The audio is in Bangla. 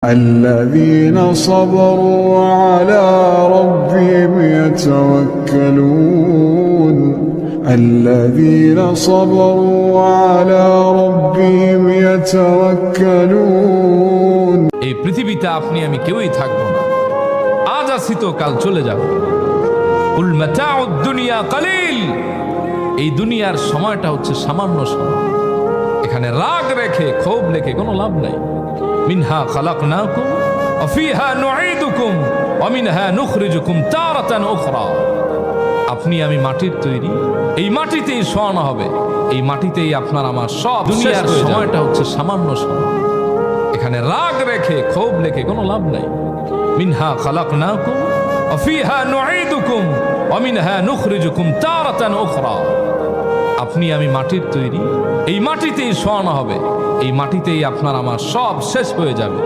الذين صبروا وعلى ربهم يتوكلون الذين صبروا وعلى ربهم يتوكلون এই পৃথিবীতে আপনি আমি কেউই থাকবো না, আজ আছি তো কাল চলে যাব। কুল মাতাউদ দুনিয়া কালিল, এই দুনিয়ার সময়টা হচ্ছে সামান্য সময়। এখানে রাগ রেখে ক্ষোভ রেখে কোনো লাভ নাই। মিনহা খালাকনাকুম ওয়া ফিহা নুঈদুকুম ওয়া মিনহা নুখরিজুকুম তারাতান উখরা। আপনি আমি মাটির তৈরি, এই মাটিতেই শোয়ানো হবে, এই মাটিতেই আপনার আমার সব। দুনিয়ার সময়টা হচ্ছে সামান্য সময়। এখানে রাগ রেখে ক্ষোভ রেখে কোনো লাভ নাই। মিনহা খালাকনাকুম ওয়া ফিহা নুঈদুকুম ওয়া মিনহা নুখরিজুকুম তারাতান উখরা। আপনি আমি মাটির তৈরি, এই মাটিতেই শোয়ানো হবে, এই মাটিতেই আপনার আমার সব শেষ হয়ে যাবে।